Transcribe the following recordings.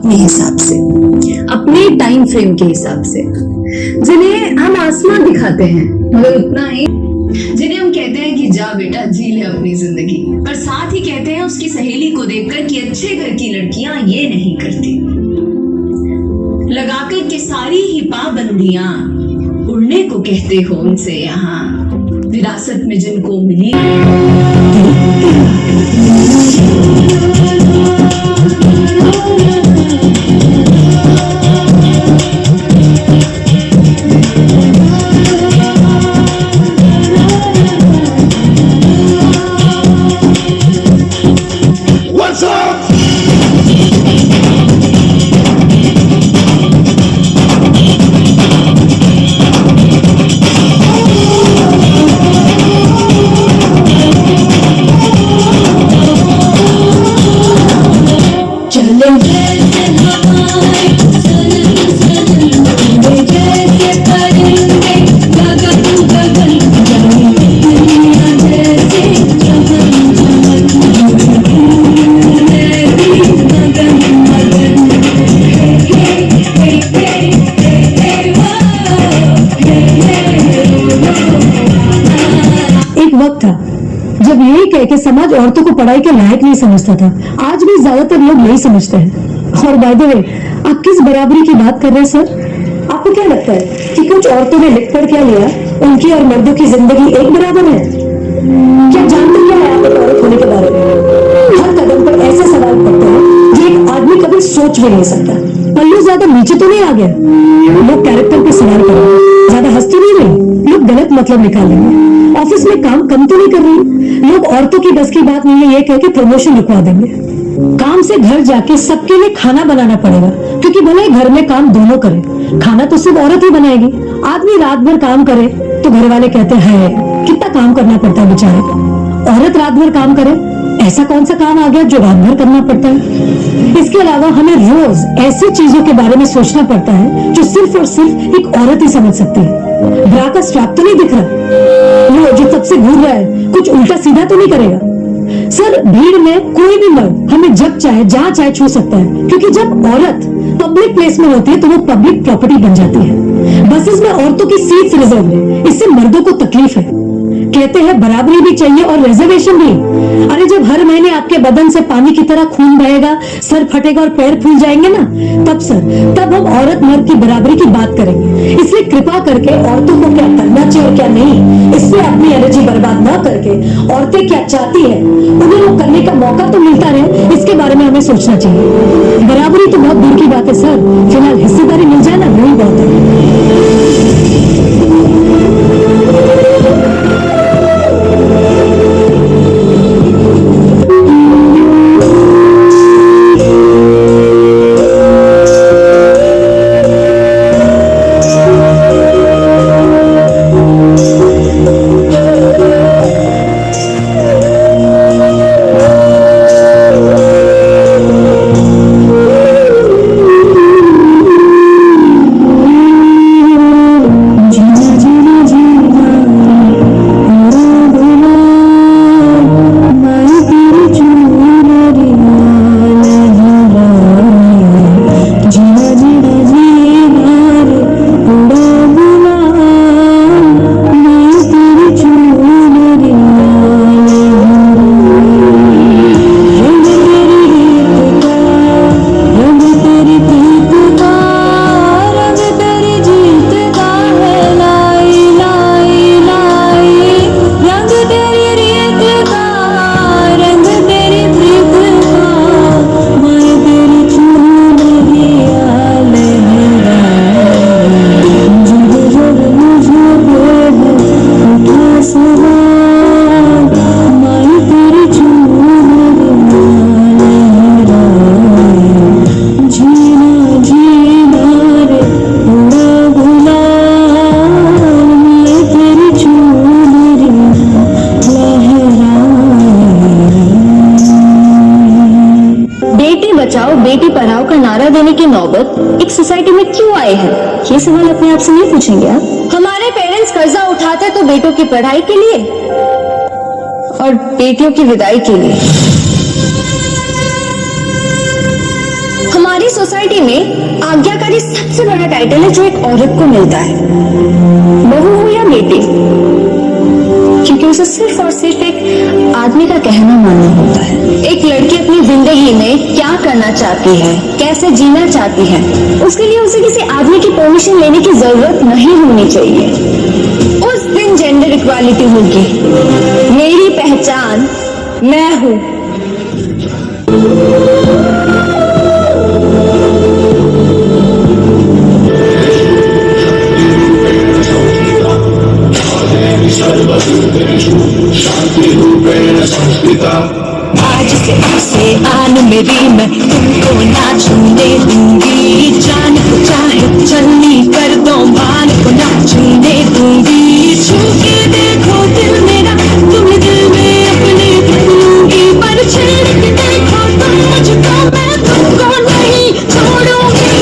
अपने हिसाब से, अपने टाइम फ्रेम के हिसाब से, जिन्हें हम आसमान दिखाते हैं मगर उतना ही, जिन्हें हम कहते हैं कि जा बेटा जी ले अपनी जिंदगी, पर साथ ही कहते हैं उसकी सहेली को देखकर कि अच्छे घर की लड़कियां ये नहीं करती। लगाकर के सारी ही पाबंदियां उड़ने को कहते हो उनसे यहाँ, विरासत में जिनको मिली। जब यही कह के समाज औरतों को पढ़ाई के लायक नहीं समझता था। आज भी ज्यादातर लोग नहीं समझते हैं। और बाय द वे, आप किस बराबरी की बात कर रहे हैं सर? आपको क्या लगता है कि कुछ औरतों ने लिख पढ़ क्या लिया, उनकी और मर्दों की जिंदगी एक बराबर है? क्या जानते क्या है आप एक औरत होने के बारे में? हर कदम पर ऐसे सवाल पड़ते हैं जो एक आदमी कभी सोच भी नहीं सकता। पल्लू ज्यादा नीचे तो नहीं आ गया? लोग कैरेक्टर पे सवाल करेंगे। ज्यादा हंस तो नहीं रही? लोग गलत मतलब निकालेंगे। ऑफिस में काम कम तो नहीं कर रही? लोग औरतों की बस की बात नहीं है ये कह के प्रमोशन रुकवा देंगे। काम से घर जाके सबके लिए खाना बनाना पड़ेगा, क्योंकि भले घर में काम दोनों करें, खाना तो सिर्फ औरत ही बनाएगी। आदमी रात भर काम करे तो घर वाले कहते हैं कितना काम करना पड़ता है बेचारे को। औरत रात भर काम करे, ऐसा कौन सा काम आ गया जो रात भर करना पड़ता है? इसके अलावा हमें रोज ऐसी चीजों के बारे में सोचना पड़ता है जो सिर्फ और सिर्फ एक औरत ही समझ सकती है। ब्रा का स्ट्रैप तो नहीं दिख रहा, वो जो तब से घूर रहा है कुछ उल्टा सीधा तो नहीं करेगा? सर, भीड़ में कोई भी मर्द हमें जब चाहे जहां चाहे छू सकता है, क्योंकि जब औरत पब्लिक प्लेस में होती है तो वो पब्लिक प्रॉपर्टी बन जाती है। बसेस में औरतों की सीट्स रिजर्व है, इससे मर्दों को तकलीफ है। कहते हैं बराबरी भी चाहिए और रिजर्वेशन भी। अरे जब हर महीने आपके बदन से पानी की तरह खून बहेगा, सर फटेगा और पैर फूल जाएंगे ना, तब हम औरत मर्द की बराबरी की बात करेंगे। इसलिए कृपा करके औरतों को क्या करना चाहिए और क्या नहीं, इससे अपनी एनर्जी बर्बाद न करके औरतें क्या चाहती है उन्हें वो करने का मौका तो मिलता रहे, इसके बारे में हमें सोचना चाहिए। बराबरी तो बहुत दूर की बात है सर, फिलहाल हिस्सेदारी मिल जाए ना, वही बहुत है। बेटी पढ़ाओ का नारा देने की नौबत एक सोसाइटी में क्यों आए हैं? ये सवाल अपने आप से नहीं पूछेंगे आप? हमारे पेरेंट्स कर्जा उठाते तो बेटों की पढ़ाई के लिए और बेटियों की विदाई के लिए। हमारी सोसाइटी में आज्ञाकारी सबसे बड़ा टाइटल है जो एक औरत को मिलता है, बहू हो या बेटी, क्योंकि उसे सिर्फ और सिर्फ एक आदमी का कहना मानना होता है। एक लड़की अपनी जिंदगी में क्या करना चाहती है, कैसे जीना चाहती है, उसके लिए उसे किसी आदमी की परमिशन लेने की जरूरत नहीं होनी चाहिए। उस दिन जेंडर इक्वालिटी होगी। मेरी पहचान मैं हूँ। आज से आन मेरी मैं तुमको ना छूने दूंगी, जान को चाहे चलनी कर दो मान को ना छूने दूंगी। छू के देखो दिल मेरा, तुम दिल में अपने लूंगी, पर छेड़ के देखो तुम मुझको, मैं तुमको नहीं छोड़ूंगी,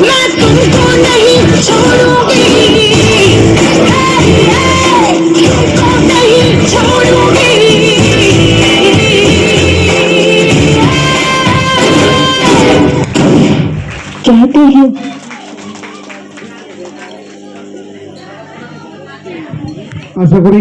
मैं तुमको नहीं छोड़ूंगी, तुमको नहीं छोड़ूंगी। कहते हैं আশা করি